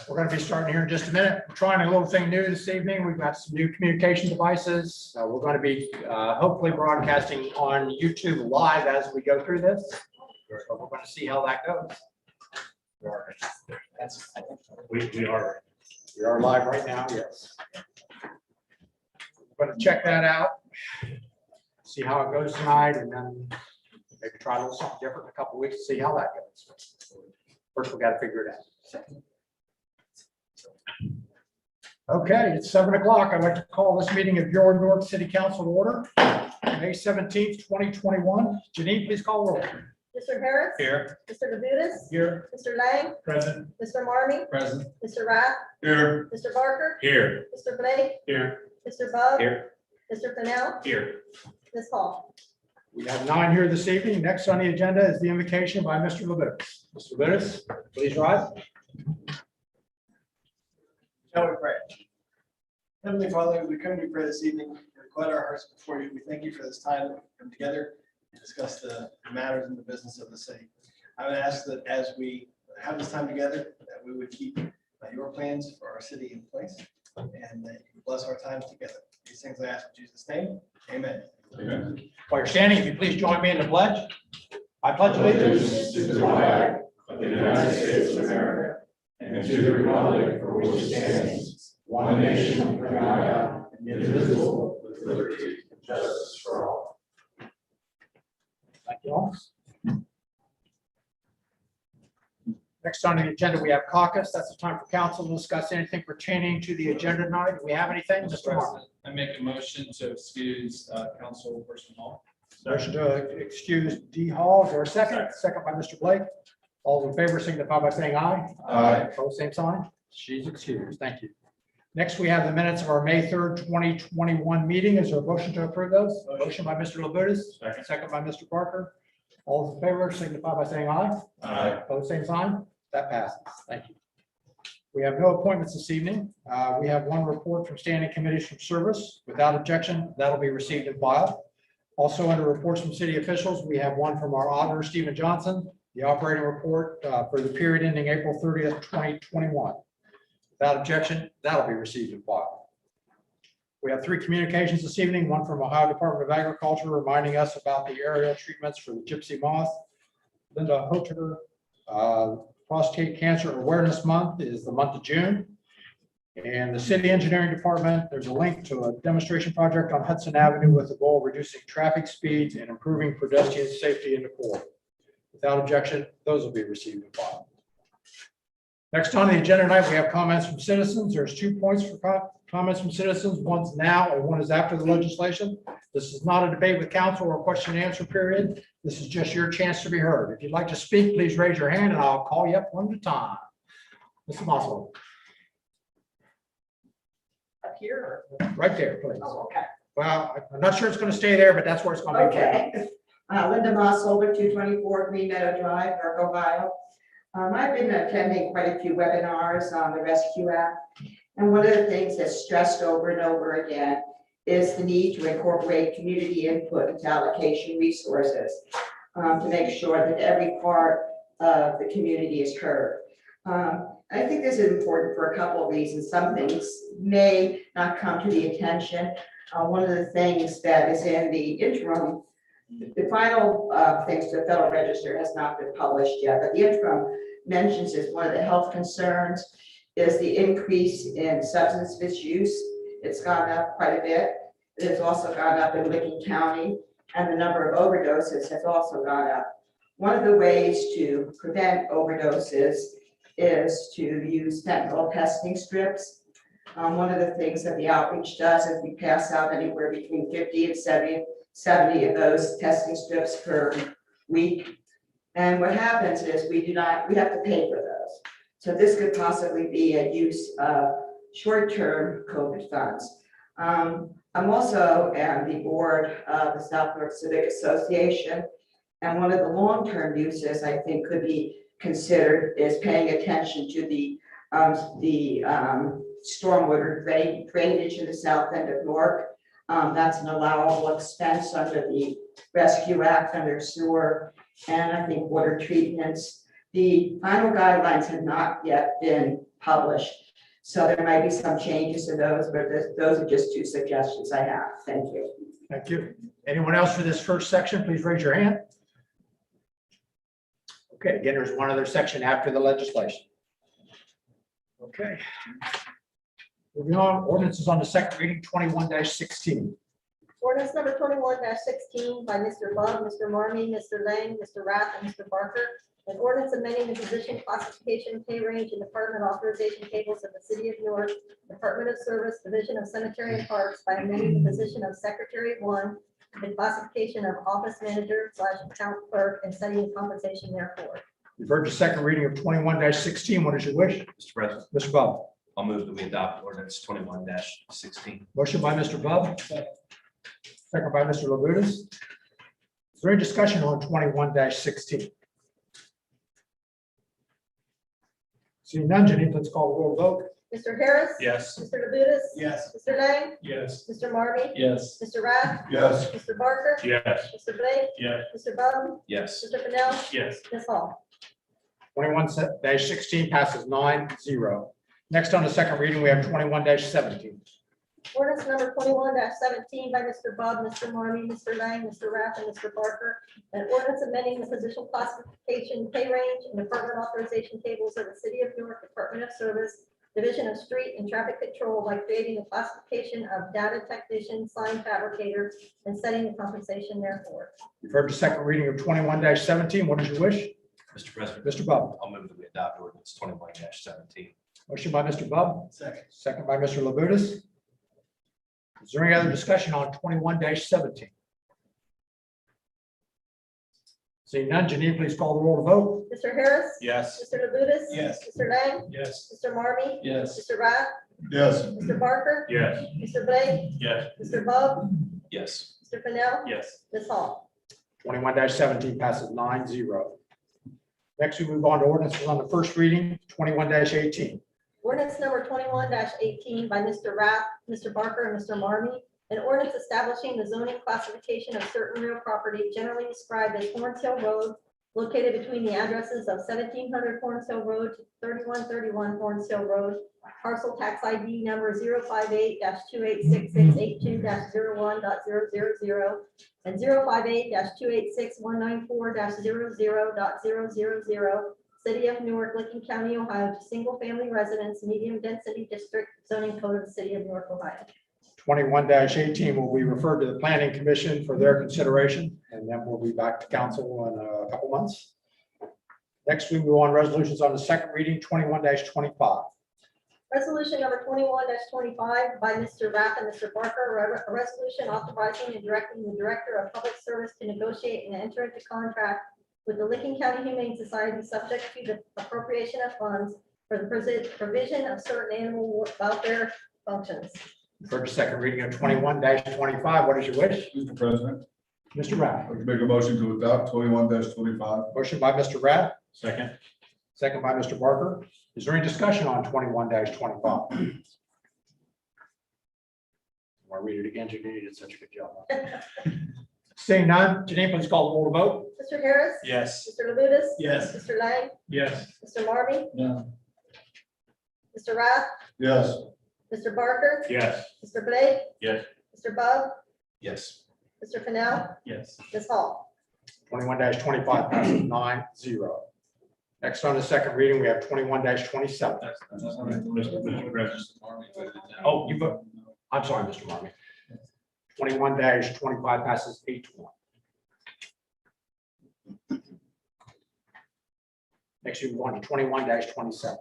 We're going to be starting here in just a minute. We're trying a little thing new this evening. We've got some new communication devices. We're going to be hopefully broadcasting on YouTube live as we go through this. So we're going to see how that goes. We are live right now. Yes. We're going to check that out, see how it goes tonight, and then maybe try a little something different in a couple of weeks to see how that goes. First, we got to figure it out. Okay, it's 7 o'clock. I'd like to call this meeting of your Newark City Council to order. May 17th, 2021. Janine, please call roll. Mr. Harris. Here. Mr. Labutus. Here. Mr. Lang. Present. Mr. Marmee. Present. Mr. Rath. Here. Mr. Barker. Here. Mr. Blake. Here. Mr. Bug. Here. Mr. Fennell. Here. Ms. Hall. We have 9 here this evening. Next on the agenda is the invocation by Mr. Labutus. Mr. Labutus, please rise. Shall we pray? Heavenly Father, we come to you pray this evening. We quiet our hearts before you. We thank you for this time that we come together to discuss the matters and the business of the city. I would ask that as we have this time together, that we would keep your plans for our city in place and that you bless our time together. These things I ask in Jesus' name. Amen. Amen. While you're standing, if you please join me in the pledge. I pledge allegiance to the flag of the United States of America and to the republic for which it stands, one nation under God, indivisible, with liberty and justice for all. Thank you all. Next on the agenda, we have caucus. That's the time for council to discuss anything pertaining to the agenda tonight. Do we have anything, Mr. Martin? I make a motion to excuse Councilperson Hall. Motion to excuse D. Hall. Is there a second? Second by Mr. Blake. All in favor signify by saying aye. Aye. Opposed, same sign. She's excused. Thank you. Next, we have the minutes of our May 3rd, 2021 meeting. Is there a motion to approve those? Motion by Mr. Labutus. Second by Mr. Parker. All in favor signify by saying aye. Aye. Opposed, same sign. That passes. Thank you. We have no appointments this evening. We have one report from standing committees from service. Without objection, that'll be received and filed. Also, under reports from city officials, we have one from our auditor, Stephen Johnson, the operating report for the period ending April 30th, 2021. Without objection, that'll be received and filed. We have 3 communications this evening, one from Ohio Department of Agriculture reminding us about the aerial treatments for the gypsy moth. Linda Hoter, Prostate Cancer Awareness Month is the month of June. And the city engineering department, there's a link to a demonstration project on Hudson Avenue with the goal of reducing traffic speeds and improving pedestrian safety in the core. Without objection, those will be received and filed. Next on the agenda tonight, we have comments from citizens. There's 2 points for comments from citizens. One's now and one is after the legislation. This is not a debate with council or question and answer period. This is just your chance to be heard. If you'd like to speak, please raise your hand and I'll call you up one at a time. Mr. Mossel. Up here? Right there, please. Oh, okay. Well, I'm not sure it's going to stay there, but that's where it's going to be. Okay. Linda Moss, over 224 Green Meadow Drive, Newark, Ohio. I've been attending quite a few webinars on the Rescue Act. And one of the things that's stressed over and over again is the need to incorporate community input into allocation resources to make sure that every part of the community is heard. I think this is important for a couple of reasons. Some things may not come to the attention. One of the things that is in the interim, the final things to the Federal Register has not been published yet, but the interim mentions is one of the health concerns is the increase in substance misuse. It's gone up quite a bit. It has also gone up in Licking County, and the number of overdoses has also gone up. One of the ways to prevent overdoses is to use fentanyl testing strips. One of the things that the outreach does is we pass out anywhere between 50 and 70 of those testing strips per week. And what happens is we have to pay for those. So this could possibly be a use of short-term COVID funds. I'm also on the board of the South North Civic Association. And one of the long-term uses I think could be considered is paying attention to the stormwater drainage in the south end of Newark. That's an allowable expense under the Rescue Act, under sewer, and I think water treatments. The final guidelines have not yet been published, so there might be some changes to those, but those are just two suggestions I have. Thank you. Thank you. Anyone else for this first section, please raise your hand. Okay, again, there's one other section after the legislation. Okay. Moving on, ordinances on the second reading, 21-16. Ordinance number 21-16 by Mr. Bub, Mr. Marmy, Mr. Lang, Mr. Rath, and Mr. Barker. An ordinance amending the position classification, pay range, and department authorization tables of the city of Newark, Department of Service, Division of Cemetery and Parks by amending the position of Secretary 1, the classification of office manager / account clerk, and setting the compensation therefore. You've heard the second reading of 21-16. What is your wish? Mr. President, Mr. Bub. I'll move that we adopt ordinance 21-16. Motion by Mr. Bub. Second by Mr. Labutus. Is there any discussion on 21-16? Seeing none, Janine, let's call the roll vote. Mr. Harris. Yes. Mr. Labutus. Yes. Mr. Lang. Yes. Mr. Marmy. Yes. Mr. Rath. Yes. Mr. Barker. Yes. Mr. Blake. Yes. Mr. Bub. Yes. Mr. Fennell. Yes. Ms. Hall. 21-16 passes 9-0. Next on the second reading, we have 21-17. Ordinance number 21-17 by Mr. Bub, Mr. Marmy, Mr. Lang, Mr. Rath, and Mr. Barker. An ordinance amending the position classification, pay range, and department authorization tables of the city of Newark, Department of Service, Division of Street and Traffic Control by creating the classification of data technician, sign fabricator, and setting the compensation therefore. You've heard the second reading of 21-17. What is your wish? Mr. President, Mr. Bub. I'll move that we adopt ordinance 21-17. Motion by Mr. Bub, Second. second by Mr. Labutus. Is there any other discussion on 21-17? Seeing none, Janine, please call the roll to vote. Mr. Harris. Yes. Mr. Labutus. Yes. Mr. Lang. Yes. Mr. Marmy. Yes. Mr. Rath. Yes. Mr. Barker. Yes. Mr. Blake. Yes. Mr. Bub. Yes. Mr. Fennell. Yes. Ms. Hall. 21-17 passes 9-0. Next, we move on to ordinances on the first reading, 21-18. Ordinance number 21-18 by Mr. Rath, Mr. Barker, and Mr. Marmy. An ordinance establishing the zoning classification of certain real property generally described as Horns Hill Road, located between the addresses of 1700 Horns Hill Road to 3131 Horns Hill Road, parcel tax ID number 058-286-82.01.000 and 058-286-194-00.000, City of Newark, Licking County, Ohio, to single-family residence, medium density district zoning code of the City of Newark, Ohio. 21-18 will be referred to the Planning Commission for their consideration, and then we'll be back to council in a couple months. Next, we move on resolutions on the second reading, 21-25. Resolution number 21-25 by Mr. Rath and Mr. Barker, a resolution authorizing and directing the Director of Public Service to negotiate and enter into contract with the Licking County Humane Society subject to the appropriation of funds for the provision of certain animal welfare functions. For the second reading of 21-25, what is your wish? Mr. President, Mr. Rath. I'd like to make a motion to adopt 21-25. Motion by Mr. Rath, Second. second by Mr. Barker. Is there any discussion on 21-25? Want to read it again, Janine? You did such a good job. Seeing none, Janine, please call the roll to vote. Mr. Harris. Yes. Mr. Labutus. Yes. Mr. Lang. Yes. Mr. Marmy. No. Mr. Rath. Yes. Mr. Barker. Yes. Mr. Blake. Yes. Mr. Bub. Yes. Mr. Fennell. Yes. Ms. Hall. 21-25 passes 9-0. Next on the second reading, we have 21-27. Mr. President. Oh, you vote. I'm sorry, Mr. Marmy. 21-25 passes 8-1. Next, we move on to 21-27.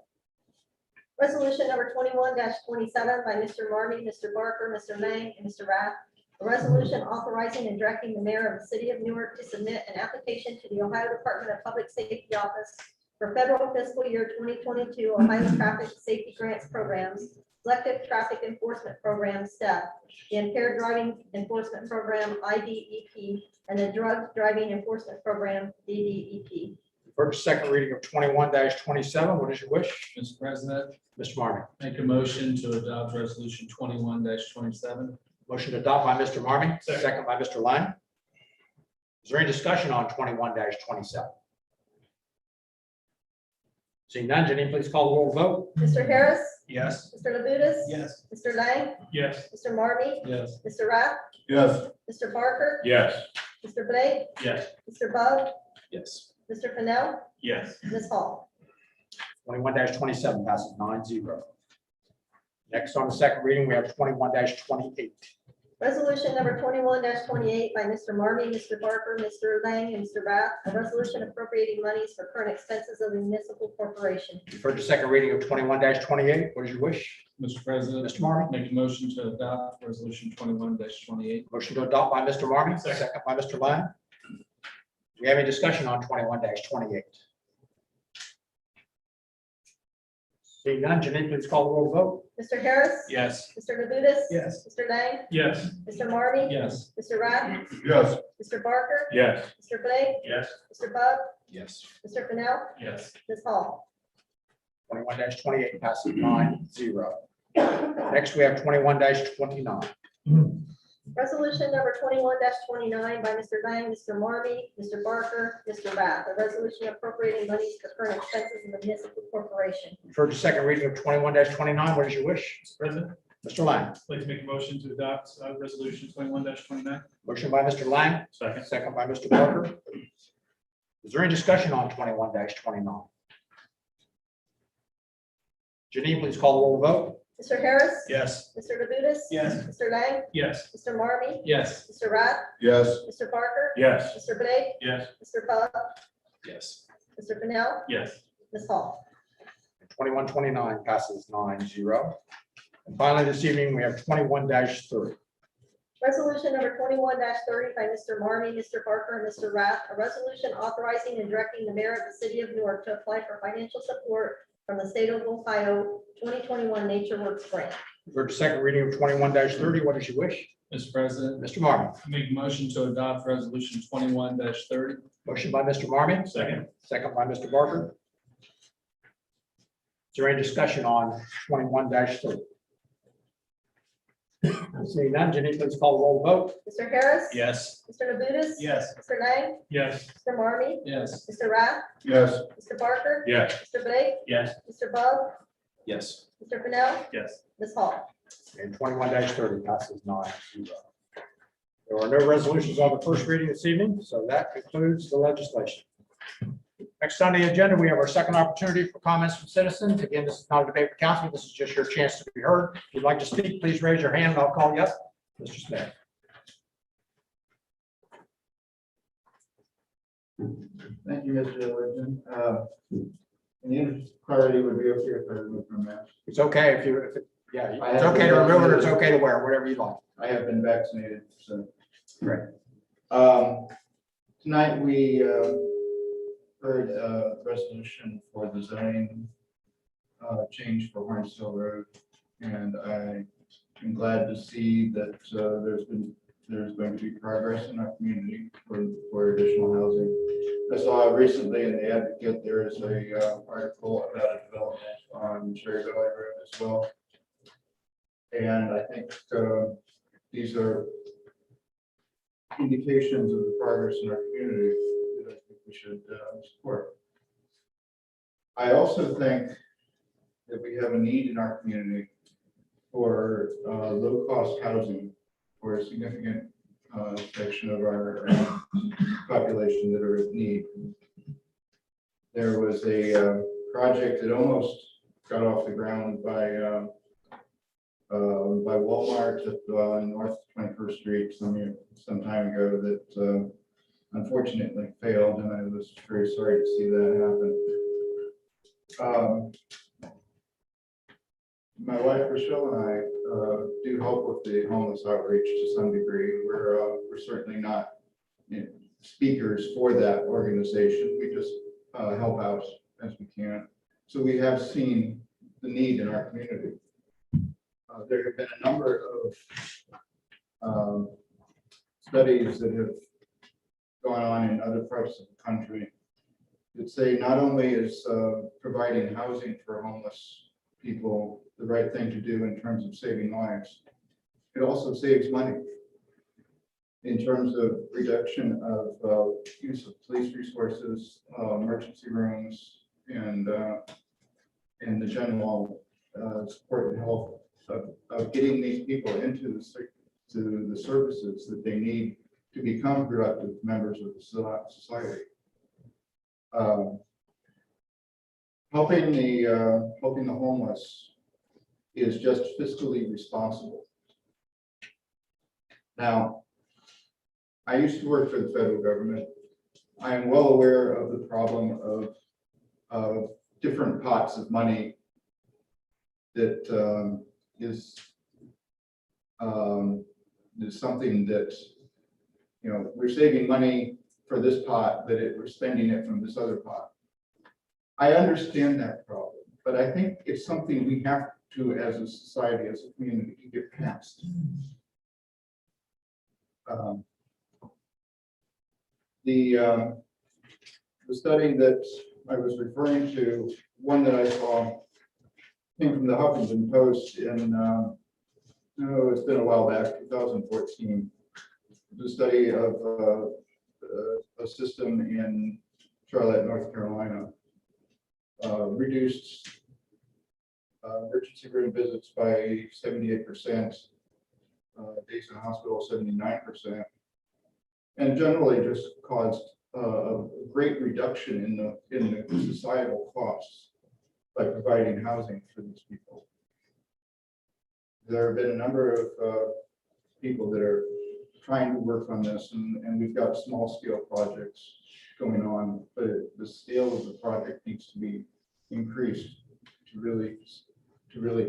Resolution number 21-27 by Mr. Marmy, Mr. Barker, Mr. Lang, and Mr. Rath. A resolution authorizing and directing the mayor of the city of Newark to submit an application to the Ohio Department of Public Safety Office for federal fiscal year 2022 Ohio Traffic Safety Grants Programs, Selective Traffic Enforcement Program, STEP, the Impaired Driving Enforcement Program, IDEP, and the Drug Driving Enforcement Program, DDEP. First, second reading of 21-27. What is your wish? Mr. President, Mr. Marmy? make a motion to adopt resolution 21-27. Motion to adopt by Mr. Marmy, Second. second by Mr. Lang. Is there any discussion on 21-27? Seeing none, Janine, please call the roll to vote. Mr. Harris. Yes. Mr. Labutus. Yes. Mr. Lang. Yes. Mr. Marmy. Yes. Mr. Rath. Yes. Mr. Barker. Yes. Mr. Blake. Yes. Mr. Bub. Yes. Mr. Fennell. Yes. Ms. Hall. 21-27 passes 9-0. Next on the second reading, we have 21-28. Resolution number 21-28 by Mr. Marmy, Mr. Barker, Mr. Lang, and Mr. Rath. A resolution appropriating monies for current expenses of the municipal corporation. You've heard the second reading of 21-28. What is your wish? Mr. President, Mr. Marmy? make a motion to adopt resolution 21-28. Motion to adopt by Mr. Marmy, Second. second by Mr. Lang. Do we have any discussion on 21-28? Seeing none, Janine, please call the roll to vote. Mr. Harris. Yes. Mr. Labutus. Yes. Mr. Lang. Yes. Mr. Marmy. Yes. Mr. Rath. Yes. Mr. Barker. Yes. Mr. Blake. Yes. Mr. Bub. Yes. Mr. Fennell. Yes. Ms. Hall. 21-28 passes 9-0. Next, we have 21-29. Resolution number 21-29 by Mr. Lang, Mr. Marmy, Mr. Barker, Mr. Rath. A resolution appropriating monies for current expenses in the municipal corporation. You've heard the second reading of 21-29. What is your wish? Mr. President, Mr. Lang. I'd like to make a motion to adopt resolution 21-29. Motion by Mr. Lang, Second. second by Mr. Barker. Is there any discussion on 21-29? Janine, please call the roll to vote. Mr. Harris. Yes. Mr. Labutus. Yes. Mr. Lang. Yes. Mr. Marmy. Yes. Mr. Rath. Yes. Mr. Barker. Yes. Mr. Blake. Yes. Mr. Bub. Yes. Mr. Fennell. Yes. Ms. Hall. 21-29 passes 9-0. And finally, this evening, we have 21-30. Resolution number 21-30 by Mr. Marmy, Mr. Barker, and Mr. Rath. A resolution authorizing and directing the mayor of the city of Newark to apply for financial support from the state of Ohio 2021 Nature Works Grant. You've heard the second reading of 21-30. What is your wish? Mr. President, Mr. Marmy. make a motion to adopt resolution 21-30. Motion by Mr. Marmy, Second. second by Mr. Barker. Is there any discussion on 21-30? Seeing none, Janine, please call the roll to vote. Mr. Harris. Yes. Mr. Labutus. Yes. Mr. Lang. Yes. Mr. Marmy. Yes. Mr. Rath. Yes. Mr. Barker. Yes. Mr. Blake. Yes. Mr. Bub. Yes. Mr. Fennell. Yes. Ms. Hall. And 21-30 passes 9-0. There are no resolutions on the first reading this evening, so that concludes the legislation. Next on the agenda, we have our second opportunity for comments from citizens. Again, this is not a debate for council. This is just your chance to be heard. If you'd like to speak, please raise your hand and I'll call you up. Mr. Smith. Thank you, Mr. Legend. In the interest of clarity, would be okay if I remove my mask. It's okay if yeah, it's okay to remove it. It's okay to wear, whatever you like. I have been vaccinated, so. Great. Tonight, we heard a resolution for the zoning change for Hornsville Road. And I am glad to see that there's been there's going to be progress in our community for additional housing. I saw recently in the Advocate, there is a article about a development on Cherry Valley Road as well. And I think these are indications of the progress in our community that I think we should support. I also think that we have a need in our community for low-cost housing for a significant section of our population that are in need. There was a project that almost got off the ground by Walmart at North 21st Street some time ago that unfortunately failed, and I was very sorry to see that happen. My wife Rochelle and I do help with the homeless outreach to some degree. We're certainly not speakers for that organization. We just help out as we can. So we have seen the need in our community. There have been a number of studies that have gone on in other parts of the country that say not only is providing housing for homeless people the right thing to do in terms of saving lives, it also saves money in terms of reduction of use of police resources, emergency rooms, and the general support and help of getting these people into the services that they need to become productive members of the society. Helping the homeless is just fiscally responsible. Now, I used to work for the federal government. I am well aware of the problem of different pots of money that is something that, you know, we're saving money for this pot, but we're spending it from this other pot. I understand that problem, but I think it's something we have to, as a society, as a community, to get past. The study that I was referring to, one that I saw, came from the Huffington Post in, it's been a while back, 2014. It was a study of a system in Charlotte, North Carolina, reduced emergency room visits by 78%, days in hospital 79%, and generally just caused a great reduction in the societal costs by providing housing for these people. There have been a number of people that are trying to work on this, and we've got small scale projects going on, but the scale of the project needs to be increased to really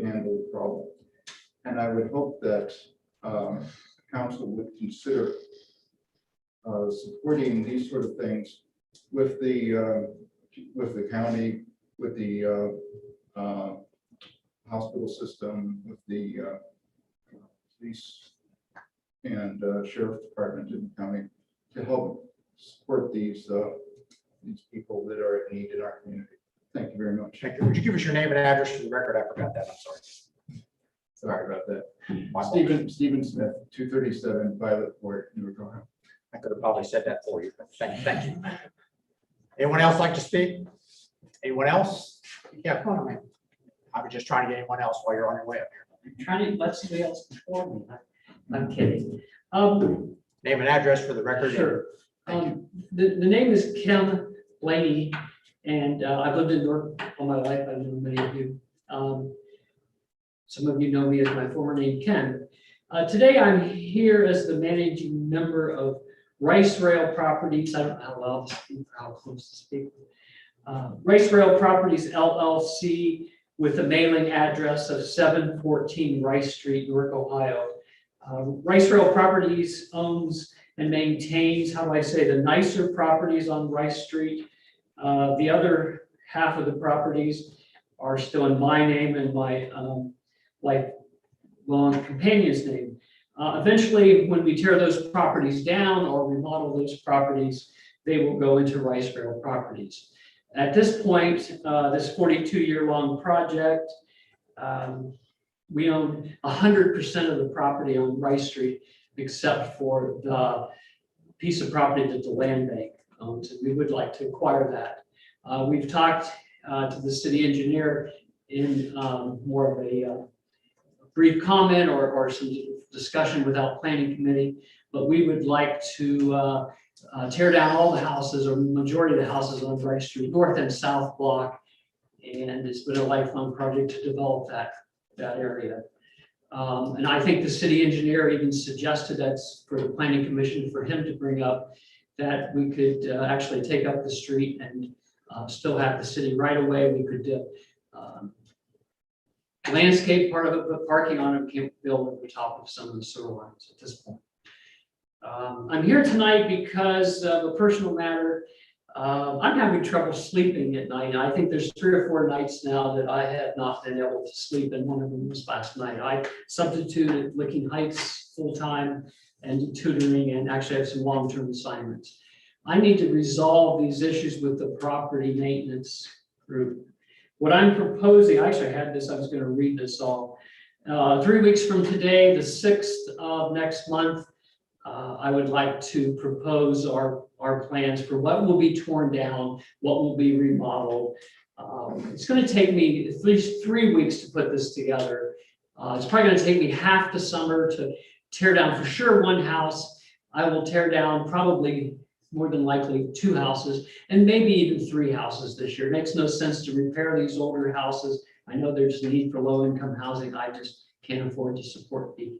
handle the problem. And I would hope that council would consider supporting these sort of things with the county, with the hospital system, with the police and sheriff's department in the county to help support these people that are in need in our community. Thank you very much. Thank you. Would you give us your name and address for the record? I forgot that. I'm sorry. Sorry about that. My fault. Stephen Smith, 237 Violet Court, Newark, Ohio. I could have probably said that for you. But thank you. Anyone else like to speak? Anyone else? Yeah, come on, man. I was just trying to get anyone else while you're on your way up here. I'm trying to let somebody else before me. I'm kidding. Name and address for the record. Sure. Thank you. The name is Kim Blaney, and I've lived in Newark all my life. I know many of you. Some of you know me as my former name, Ken. Today I'm here as the managing member of Rice Rail Properties. I don't know how well to speak, how close to speak. Rice Rail Properties LLC with a mailing address of 714 Rice Street, Newark, Ohio. Rice Rail Properties owns and maintains, how do I say, the nicer properties on Rice Street. The other half of the properties are still in my name and my lifelong companion's name. Eventually, when we tear those properties down or remodel those properties, they will go into rice rail properties. At this point, this 42-year-long project, we own 100% of the property on Rice Street, except for the piece of property that the land bank owns. We would like to acquire that. We've talked to the city engineer in more of a brief comment or some discussion without planning committee, but we would like to tear down all the houses or majority of the houses on Rice Street, north and south block. And it's been a lifelong project to develop that area. And I think the city engineer even suggested that's for the planning commission for him to bring up that we could actually take up the street and still have the city right away. We could landscape part of it, but parking on it can't build over the top of some of the sewer lines at this point. I'm here tonight because of a personal matter. I'm having trouble sleeping at night. I think there's 3 or 4 nights now that I have not been able to sleep, and one of them was last night. I substituted Licking Heights full-time and tutoring, and actually have some long-term assignments. I need to resolve these issues with the property maintenance group. What I'm proposing, I actually had this, I was going to read this all. 3 weeks from today, the 6th of next month, I would like to propose our plans for what will be torn down, what will be remodeled. It's going to take me at least 3 weeks to put this together. It's probably going to take me half the summer to tear down for sure 1 house. I will tear down probably more than likely 2 houses and maybe even 3 houses this year. It makes no sense to repair these older houses. I know there's a need for low-income housing. I just can't afford to support people.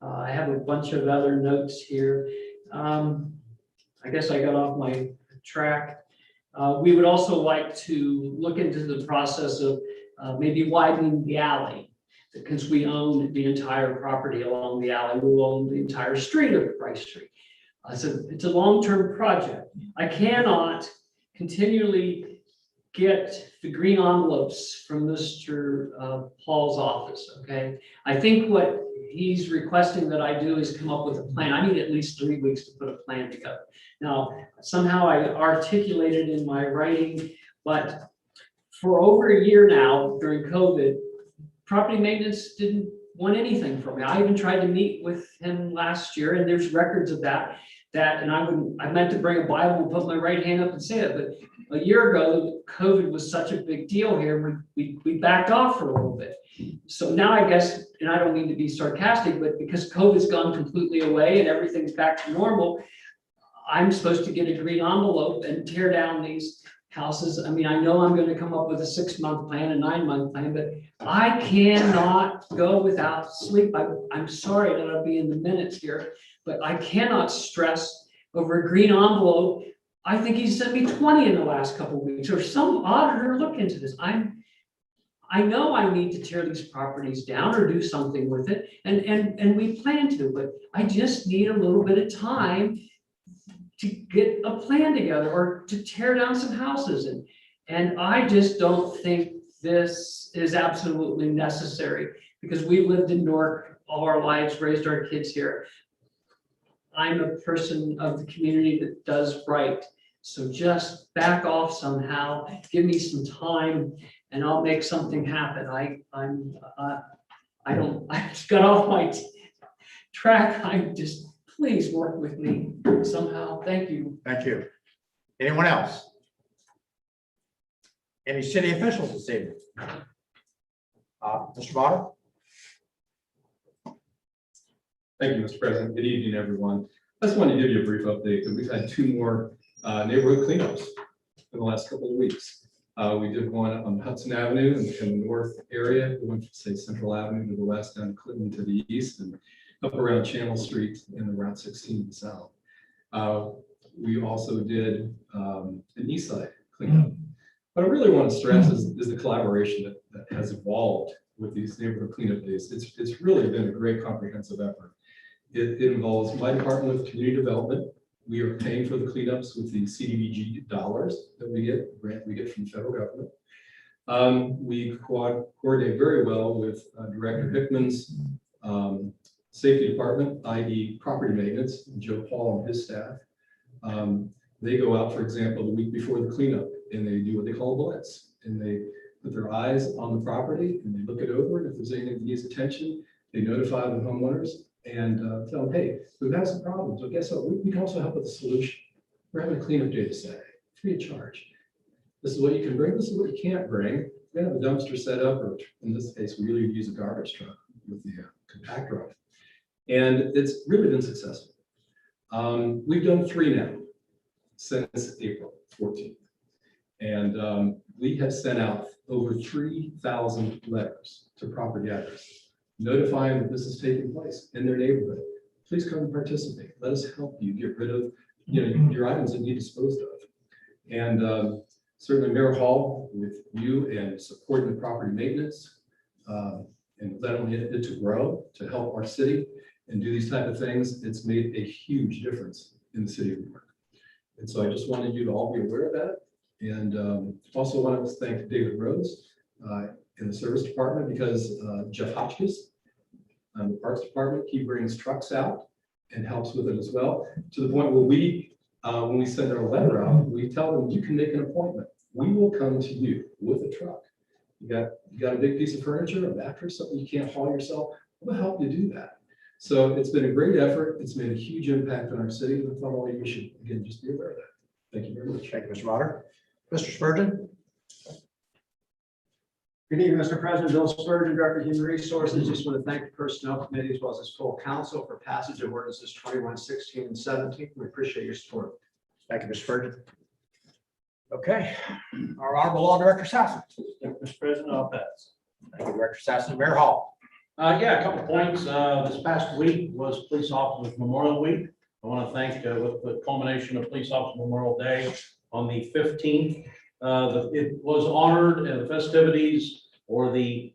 I have a bunch of other notes here. I guess I got off my track. We would also like to look into the process of maybe widening the alley, because we own the entire property along the alley. We will own the entire street of Rice Street. It's a long-term project. I cannot continually get the green envelopes from Mr. Paul's office, okay? I think what he's requesting that I do is come up with a plan. I need at least 3 weeks to put a plan together. Now, somehow I articulated in my writing, but for over a year now, during COVID, property maintenance didn't want anything from me. I even tried to meet with him last year, and there's records of that, and I meant to bring a Bible and put my right hand up and say it, but a year ago, COVID was such a big deal here, we backed off for a little bit. So now I guess, and I don't mean to be sarcastic, but because COVID's gone completely away and everything's back to normal, I'm supposed to get a green envelope and tear down these houses. I mean, I know I'm going to come up with a 6-month plan, a 9-month plan, but I cannot go without sleep. I'm sorry that I'll be in the minutes here, but I cannot stress over a green envelope. I think he sent me 20 in the last couple of weeks, or some auditor look into this. I know I need to tear these properties down or do something with it, and we plan to, but I just need a little bit of time to get a plan together or to tear down some houses. And I just don't think this is absolutely necessary, because we lived in Newark all our lives, raised our kids here. I'm a person of the community that does right. So just back off somehow, give me some time, and I'll make something happen. I just got off my track. Please work with me somehow. Thank you. Thank you. Anyone else? Any city officials this evening? Mr. Bonner? Thank you, Mr. President. Good evening, everyone. I just wanted to give you a brief update that we've had 2 more neighborhood cleanups in the last couple of weeks. We did one on Hudson Avenue in the north area. We went from, say, Central Avenue to the west, down Clinton to the east, and up around Channel Street in the Route 16 south. We also did an east side cleanup. What I really want to stress is the collaboration that has evolved with these neighborhood cleanup days. It's really been a great comprehensive effort. It involves my department of community development. We are paying for the cleanups with the cdbg dollars that we get, grant we get from the federal government. We coordinate very well with Director Hickman's Safety department, i.e. property maintenance, Joe Paul and his staff. They go out, for example, the week before the cleanup, and they do what they call a blitz. And they put their eyes on the property and they look it over. And if there's anything that needs attention, they notify the homeowners and tell them, hey, we've had some problems. But guess what? We can also help with the solution. We're having a cleanup day Saturday, free of charge. This is what you can bring. This is what you can't bring. We have a dumpster set up, or in this case, we really use a garbage truck with the compactor on it. And it's really been successful. We've done 3 now since April 14th. And we have sent out over 3,000 letters to property addresses notifying that this is taking place in their neighborhood. Please come and participate. Let us help you get rid of your items that need disposed of. And certainly Mayor Hall, with you and supporting the property maintenance and letting it to grow, to help our city and do these type of things, it's made a huge difference in the city of Newark. And so I just wanted you to all be aware of that. And also wanted to thank David Rose in the service department, because Jeff Hotchkiss, the parks department, he brings trucks out and helps with it as well, to the point where when we send our letter out, we tell them, you can make an appointment. We will come to you with a truck. You got a big piece of furniture, a mattress, something you can't haul yourself, we'll help you do that. So it's been a great effort. It's made a huge impact on our city. And I thought all of you should, again, just be aware of that. Thank you very much. Thank you, Mr. Motter. Mr. Spurgeon? Good evening, Mr. President. Bill Spurgeon, Director of Human Resources. Just want to thank the Personnel Committee as well as its full council for passage of ordinances 21, 16, and 17. We appreciate your support. Thank you, Mr. Spurgeon. Okay, our Honorable Law Director Sassen. Thank you, Mr. President, I'll pass. Thank you, Director Sassen. Mayor Hall. Yeah, a couple points. This past week was Police Officers Memorial Week. I want to thank with the culmination of Police Officer Memorial Day on the 15th. It was honored, and the festivities or the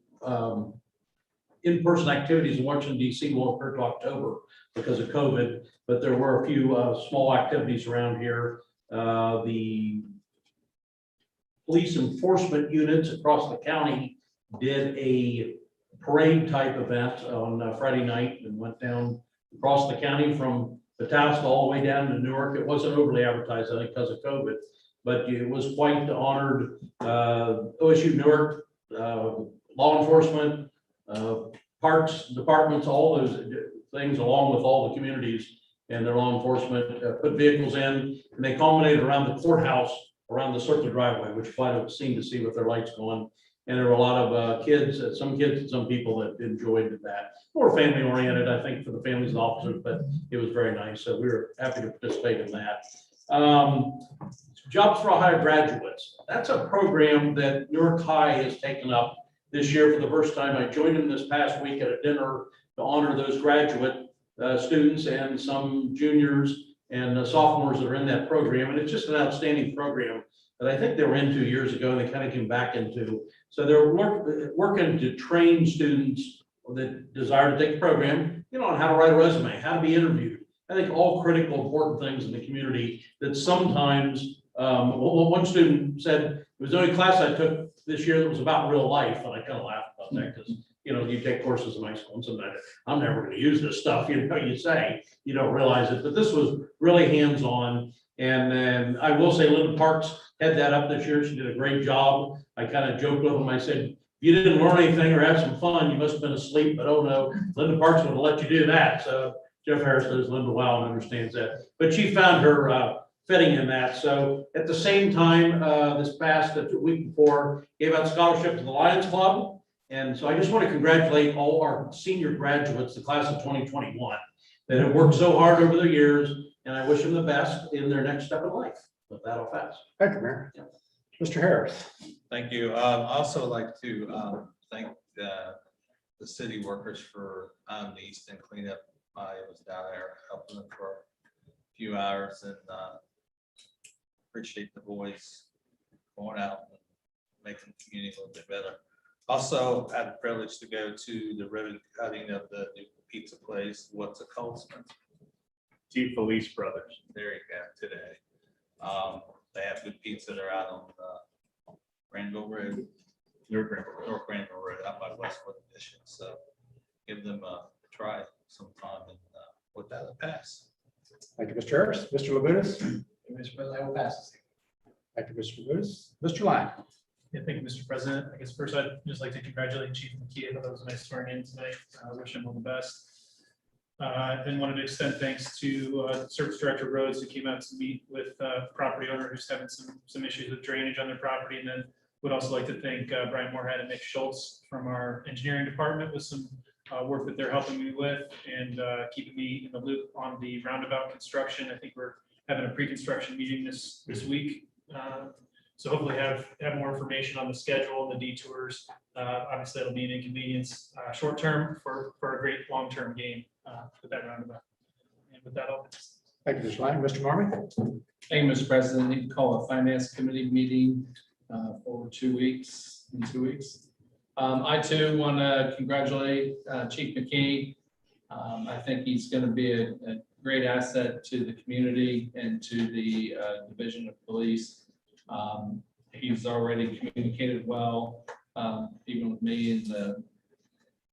in-person activities in Washington, D.C. won't occur to October because of COVID, but there were a few small activities around here. The police enforcement units across the county did a parade type event on Friday night and went down across the county from Bethesda all the way down to Newark. It wasn't overly advertised, I think, because of COVID, but it was quite honored. OSU Newark, law enforcement, parks departments, all those things, along with all the communities and their law enforcement, put vehicles in, and they culminated around the courthouse, around the circular driveway, which quite a scene to see with their lights going. And there were a lot of kids and some people that enjoyed that. More family oriented, I think, for the families and officers, but it was very nice. So we were happy to participate in that. Jobs for Ohio graduates. That's a program that Newark High has taken up this year for the first time. I joined them this past week at a dinner to honor those graduate students and some juniors and sophomores that are in that program. And it's just an outstanding program that I think they were in 2 years ago, and they kind of came back into. So they're working to train students that desire to take the program, on how to write a resume, how to be interviewed. I think all critical, important things in the community that sometimes, one student said, it was the only class I took this year that was about real life. And I kind of laughed about that because, you take courses in high school and sometimes I'm never going to use this stuff, you say, you don't realize it, but this was really hands-on. And then I will say Linda Parks had that up this year. She did a great job. I kind of joked with them. I said, if you didn't learn anything or have some fun, you must have been asleep, but oh no, Linda Parks would have let you do that. So Jeff Harris knows Linda well and understands that, but she found her fitting in that. So at the same time, this past week before, gave out scholarship to the Lions Club. And so I just want to congratulate all our senior graduates, the class of 2021, that have worked so hard over the years. And I wish them the best in their next step in life. With that, I'll pass. Thank you, Mayor. Mr. Harris. Thank you. I also like to thank the city workers for the East End cleanup. I was down there helping them for a few hours, and appreciate the boys going out and making the community a little bit better. Also had the privilege to go to the ribbon cutting of the new pizza place. What's it called? Felice Brothers. There you go, today. They have good pizza. They're out on Granville Road, North Granville Road, out by Westwood Mission. So give them a try some time, and with that, I'll pass. Thank you, Mr. Harris. Mr. Labutus. Mr. President, I will pass this. Thank you, Mr. Labutus. Mr. Lang. Yeah, thank you, Mr. President. I guess first I'd just like to congratulate Chief McKee. I thought that was a nice swearing in tonight. I wish him all the best. Then wanted to extend thanks to Service Director Rhodes, who came out to meet with property owner who's having some issues with drainage on their property. And then would also like to thank Brian Moorhead and Nick Schultz from our engineering department with some work that they're helping me with and keeping me in the loop on the roundabout construction. I think we're having a pre-construction meeting this week. So hopefully have more information on the schedule and the detours. Obviously, it'll be an inconvenience short term for a great long-term gain with that roundabout. And with that, I'll. Thank you, Mr. Lang. Mr. Marmy. Thank you, Mr. President. Need to call a finance committee meeting for 2 weeks, in 2 weeks. I too want to congratulate Chief McKee. I think he's going to be a great asset to the community and to the Division of Police. He's already communicated well, even with me in the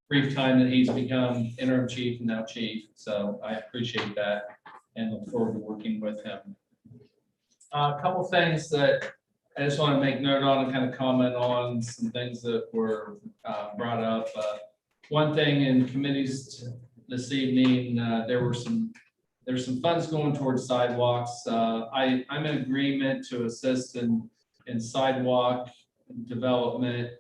brief time that he's become interim chief and now chief. So I appreciate that and look forward to working with him. A couple things that I just want to make note on and kind of comment on some things that were brought up. One thing in committees this evening, there's some funds going towards sidewalks. I'm in agreement to assist in sidewalk development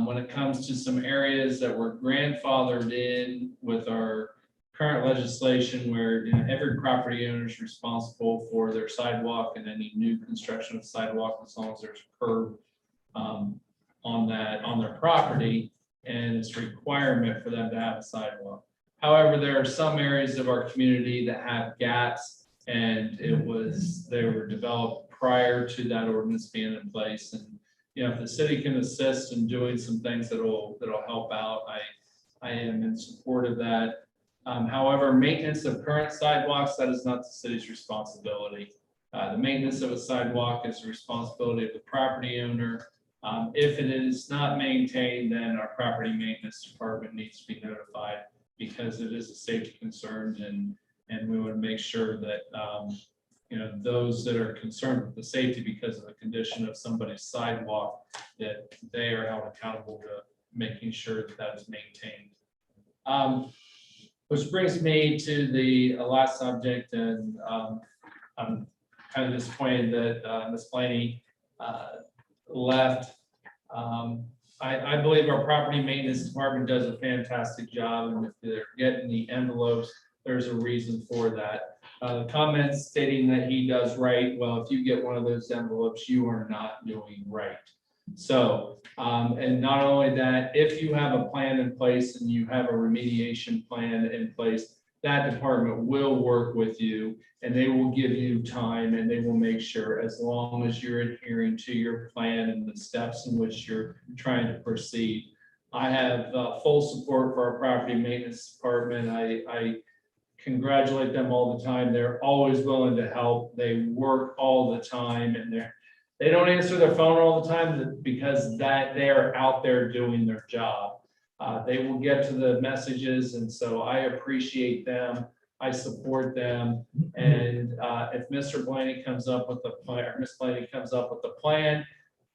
when it comes to some areas that were grandfathered in with our current legislation, where every property owner is responsible for their sidewalk and any new construction of sidewalk as long as there's a curb on their property, and it's a requirement for them to have a sidewalk. However, there are some areas of our community that have gaps, and they were developed prior to that ordinance being in place. And if the city can assist in doing some things that'll help out, I am in support of that. However, maintenance of current sidewalks, that is not the city's responsibility. The maintenance of a sidewalk is the responsibility of the property owner. If it is not maintained, then our property maintenance department needs to be notified, because it is a safety concern, and we want to make sure that those that are concerned with the safety because of the condition of somebody's sidewalk, that they are held accountable to making sure that that is maintained. Which brings me to the last subject, and I'm kind of disappointed that Ms. Blaney left. I believe our property maintenance department does a fantastic job, and if they're getting the envelopes, there's a reason for that. The comments stating that he does right, well, if you get one of those envelopes, you are not doing right. So, and not only that, if you have a plan in place and you have a remediation plan in place, that department will work with you, and they will give you time, and they will make sure, as long as you're adhering to your plan and the steps in which you're trying to proceed. I have full support for our property maintenance department. I congratulate them all the time. They're always willing to help. They work all the time, and they don't answer their phone all the time because they're out there doing their job. They will get to the messages, and so I appreciate them. I support them. And if Mr. Blaney comes up with a plan, or Ms. Blaney comes up with a plan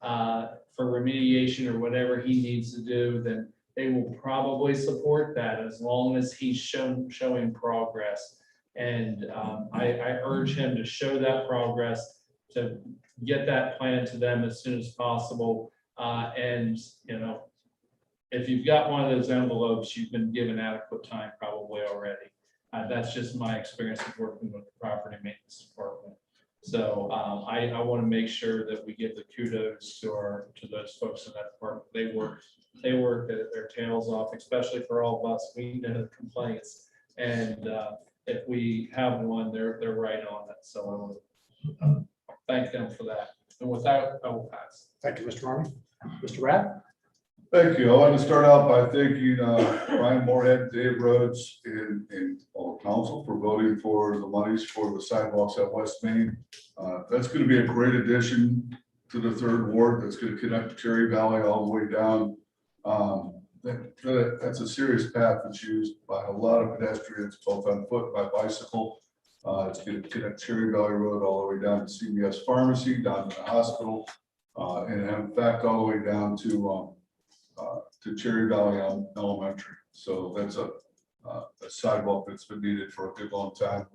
for remediation or whatever he needs to do, then they will probably support that as long as he's showing progress. And I urge him to show that progress, to get that plan to them as soon as possible. And if you've got one of those envelopes, you've been given adequate time probably already. That's just my experience of working with the property maintenance department. So I want to make sure that we give the kudos to those folks in that department. They work their tails off, especially for all of us. We know the complaints, and if we have one, they're right on it. So I want to thank them for that. And with that, I will pass. Thank you, Mr. Marmy. Mr. Rath. Thank you. I want to start out by thanking Brian Moorhead, Dave Rhodes, and all council for voting for the monies for the sidewalks at West Main. That's going to be a great addition to the 3rd Ward. That's going to connect Cherry Valley all the way down that's a serious path that's used by a lot of pedestrians, both on foot, by bicycle. It's going to connect Cherry Valley Road all the way down to CVS Pharmacy, down to the hospital, and in fact, all the way down to Cherry Valley Elementary. So that's a sidewalk that's been needed for a good long time.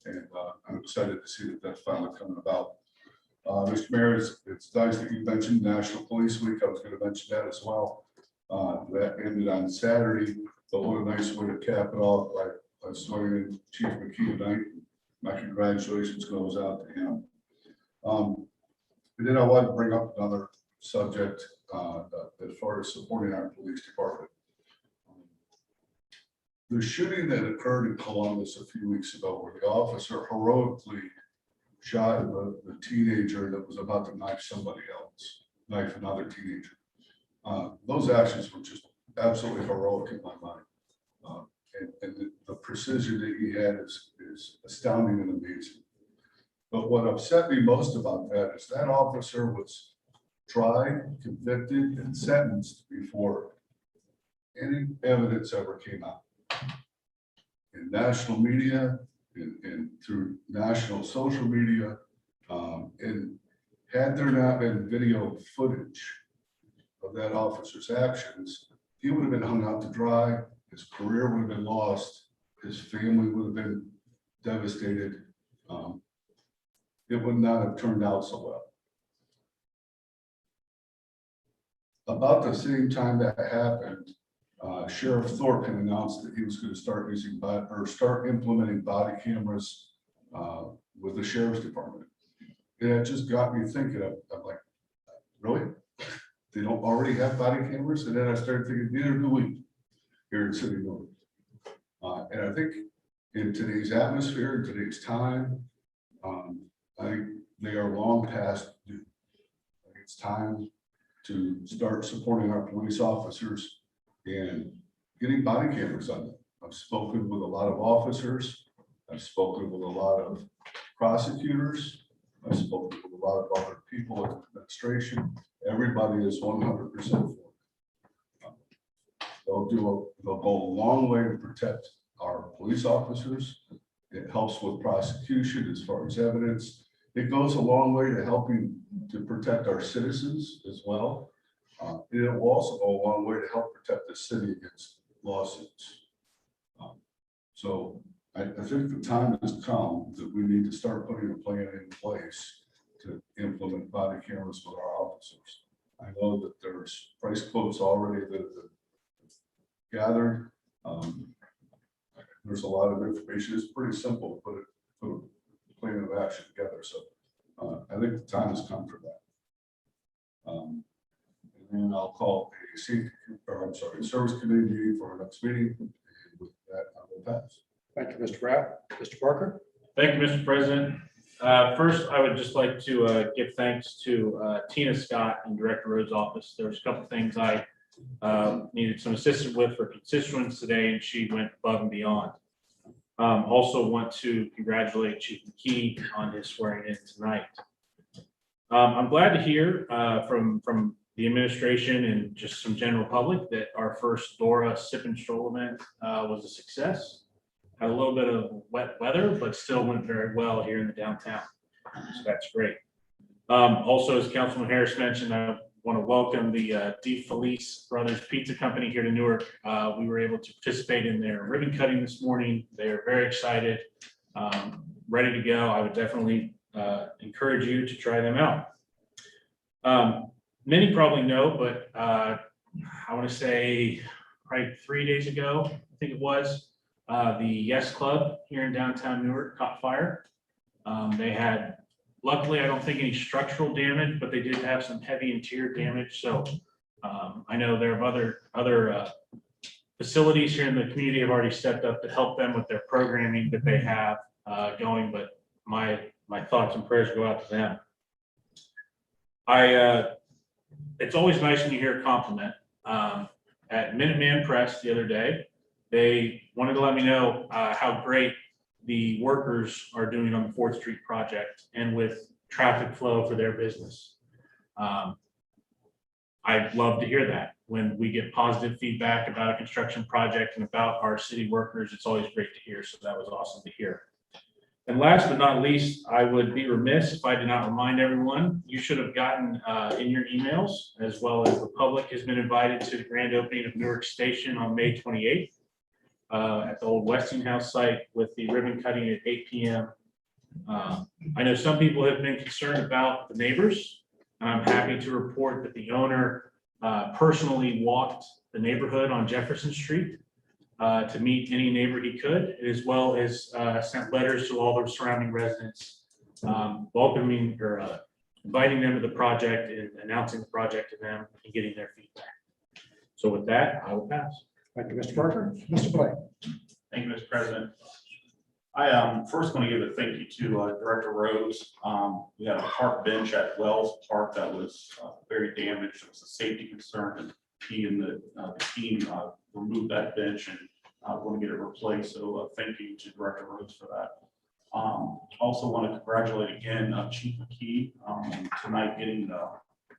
And I'm excited to see that that's finally coming about. Mr. Mayor, it's nice that you mentioned National Police Week. I was going to mention that as well. That ended on Saturday, but what a nice way to cap it off by swearing in Chief McKee tonight. My congratulations goes out to him. And then I want to bring up another subject as far as supporting our police department. The shooting that occurred in Columbus a few weeks ago, where the officer heroically shot the teenager that was about to knife another teenager. Those actions were just absolutely heroic in my mind. And the precision that he had is astounding and amazing. But what upset me most about that is that officer was tried, convicted, and sentenced before any evidence ever came out. In national media, and through national social media, and had there not been video footage of that officer's actions, he would have been hung out to dry, his career would have been lost, his family would have been devastated. It would not have turned out so well. About the same time that happened, Sheriff Thornton announced that he was going to start implementing body cameras with the sheriff's department. And it just got me thinking. I'm like, really? They don't already have body cameras? And then I started thinking, neither do we here in City of Newark. And I think in today's atmosphere, in today's time, I think they are long past due. It's time to start supporting our police officers and getting body cameras on them. I've spoken with a lot of officers. I've spoken with a lot of prosecutors. I've spoken with a lot of other people in the administration. Everybody is 100% for it. They'll go a long way to protect our police officers. It helps with prosecution as far as evidence. It goes a long way to helping to protect our citizens as well. It will also go a long way to help protect the city against lawsuits. So I think the time has come that we need to start putting a plan in place to implement body cameras with our officers. I know that there's price quotes already that have been gathered. There's a lot of information. It's pretty simple to put a plan of action together. So I think the time has come for that. And then I'll call a service committee meeting for our next meeting. And with that, I will pass. Thank you, Mr. Brown. Mr. Barker? Thank you, Mr. President. First, I would just like to give thanks to Tina Scott in Director Rhodes' office. There was a couple things I needed some assistance with for constituents today, and she went above and beyond. Also want to congratulate Chief McKee on his swearing in tonight. I'm glad to hear from the administration and just some general public that our first Dora Sip and Stroll event was a success. Had a little bit of wet weather, but still went very well here in the downtown. So that's great. Also, as Councilman Harris mentioned, I want to welcome the Felice Brothers Pizza Company here to Newark. We were able to participate in their ribbon cutting this morning. They are very excited, ready to go. I would definitely encourage you to try them out. Many probably know, but I want to say probably 3 days ago, I think it was, the Yes Club here in downtown Newark caught fire. They had, luckily, I don't think any structural damage, but they did have some heavy interior damage. So I know there are other facilities here in the community have already stepped up to help them with their programming that they have going, but my thoughts and prayers go out to them. It's always nice when you hear a compliment. At Minuteman Press the other day, they wanted to let me know how great the workers are doing on the 4th Street project and with traffic flow for their business. I I love to hear that. When we get positive feedback about a construction project and about our city workers, it's always great to hear. So that was awesome to hear. And last but not least, I would be remiss if I did not remind everyone, you should have gotten in your emails, as well as the public has been invited to the grand opening of Newark Station on May 28th at the old Westinghouse site with the ribbon cutting at 8 p.m. I know some people have been concerned about the neighbors. I'm happy to report that the owner personally walked the neighborhood on Jefferson Street to meet any neighbor he could, as well as sent letters to all the surrounding residents, welcoming or inviting them to the project and announcing the project to them and getting their feedback. So with that, I will pass. Thank you, Mr. Parker. Mr. Blake. Thank you, Mr. President. I first want to give a thank you to Director Rhodes. We had a park bench at Wells Park that was very damaged. It was a safety concern, and he and the team removed that bench and want to get it replaced. So thank you to Director Rhodes for that. Also want to congratulate again Chief McKee tonight getting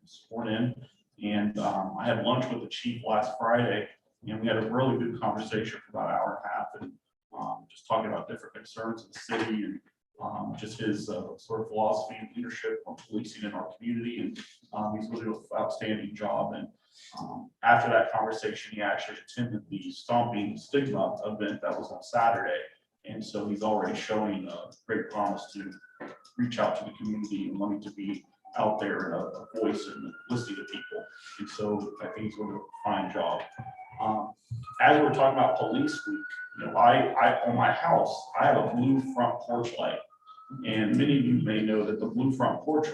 sworn in. And I had lunch with the chief last Friday, and we had a really good conversation for about an hour and a half, and just talking about different concerns in the city and just his sort of philosophy and leadership on policing in our community. And he's really doing an outstanding job. And after that conversation, he actually attended the Stomping Stigma event that was on Saturday. And so he's already showing great promise to reach out to the community and wanting to be out there and a voice and listening to people. And so I think he's doing a fine job. As we're talking about police week, you know, I on my house, I have a blue front porch light. And many of you may know that the blue front porch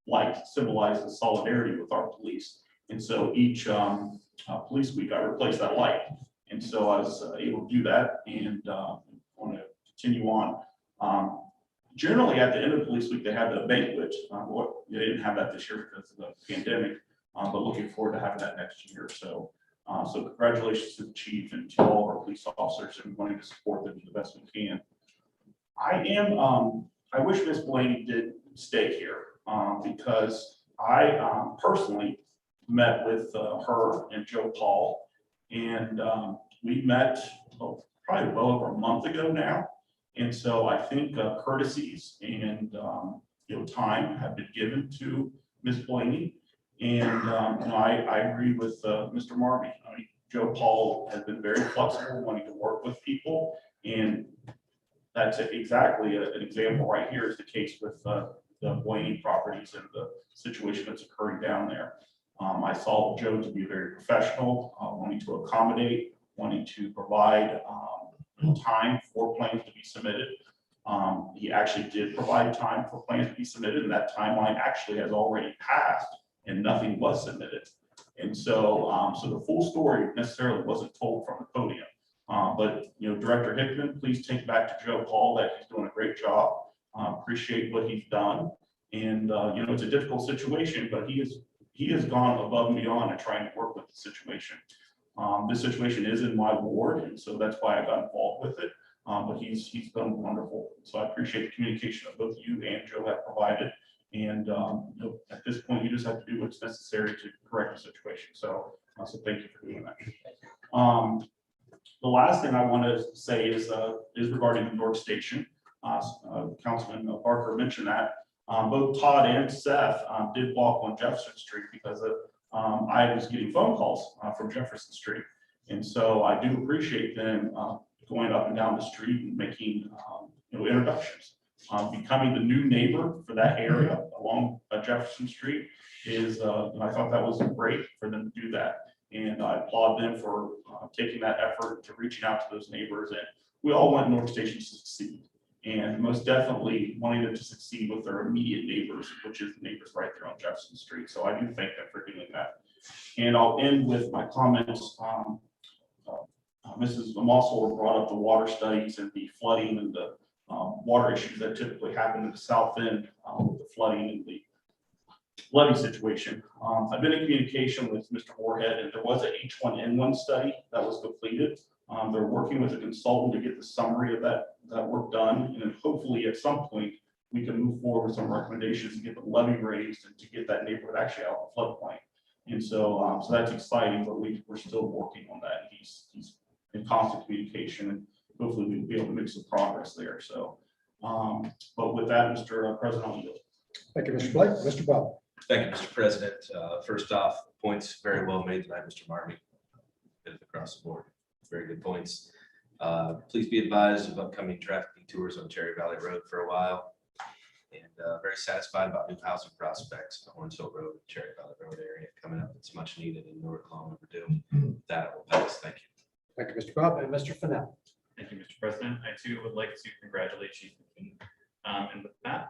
light symbolizes solidarity with our police. And so each police week, I replace that light. And so I was able to do that, and want to continue on. Generally, at the end of police week, they have the banquet. They didn't have that this year because of the pandemic, but looking forward to having that next year. So congratulations to the chief and to all of our police officers, and wanting to support them the best we can. I wish Ms. Blaney did stay here because I personally met with her and Joe Paul, and we met probably well over a month ago now. And so I think courtesies and time have been given to Ms. Blaney. And I agree with Mr. Marmy. I mean, Joe Paul has been very flexible, wanting to work with people, and that's exactly an example right here is the case with the Blaney properties and the situation that's occurring down there. I saw Joe to be very professional, wanting to accommodate, wanting to provide time for plans to be submitted. He actually did provide time for plans to be submitted, and that timeline actually has already passed and nothing was submitted. And so, the full story necessarily wasn't told from the podium. But Director Hickman, please take back to Joe Paul that he's doing a great job. Appreciate what he's done. And it's a difficult situation, but he has gone above and beyond in trying to work with the situation. This situation is in my ward, and so that's why I got involved with it. But he's done wonderful. So I appreciate the communication that both you and Joe have provided. And at this point, you just have to do what's necessary to correct the situation. So thank you for doing that. The last thing I want to say is regarding the Newark Station. Councilman Parker mentioned that. Both Todd and Seth did walk on Jefferson Street because I was getting phone calls from Jefferson Street. And so I do appreciate them going up and down the street and making introductions. Becoming the new neighbor for that area along Jefferson Street is, I thought that was great for them to do that. And I applaud them for taking that effort to reaching out to those neighbors. And we all want Newark Station to succeed. And most definitely wanting them to succeed with their immediate neighbors, which is the neighbors right there on Jefferson Street. So I do thank them for doing that. And I'll end with my comments. Mrs. Mossel brought up the water studies and the flooding and the water issues that typically happen in the south end with the flooding and the levee situation. I've been in communication with Mr. Moorhead, and there was an H1N1 study that was completed. They're working with a consultant to get the summary of that work done, and then hopefully at some point we can move forward with some recommendations to get the levee raised and to get that neighborhood actually out of the floodplain. And so, so that's exciting, but we're still working on that. He's in constant communication, and hopefully we'll be able to make some progress there. So, but with that, Mr. President, I'll yield. Thank you, Mr. Blake. Mr. Bub. Thank you, Mr. President. First off, points very well made tonight, Mr. Marmy. Across the board, very good points. Please be advised of upcoming traffic detours on Cherry Valley Road for a while. And very satisfied about new housing prospects on Horns Hill Road, Cherry Valley Road area coming up. It's much needed in Newark, long overdue. With that, I will pass. Thank you. Thank you, Mr. Bub. And Mr. Fennell. Thank you, Mr. President. I too would like to congratulate Chief McKee. And with that,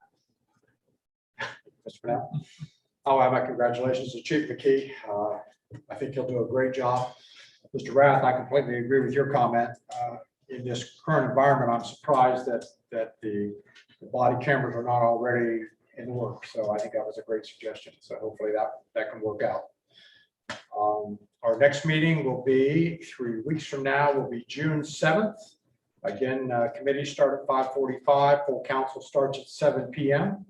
Mr. Fennell. I'll add my congratulations to Chief McKee. I think he'll do a great job. Mr. Rath, I completely agree with your comment. In this current environment, I'm surprised that the body cameras are not already in the works. So I think that was a great suggestion. So hopefully that can work out. Our next meeting will be 3 weeks from now, will be June 7th. Again, committees start at 5:45, full council starts at 7 p.m.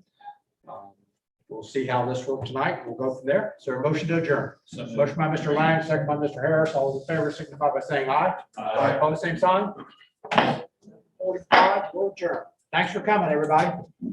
We'll see how this works tonight. We'll go from there. Is there a motion to adjourn? Motion by Mr. Lang, second by Mr. Harris. All those in favor signify by saying aye. Aye. Opposed, same sign. 45, we'll adjourn. Thanks for coming, everybody.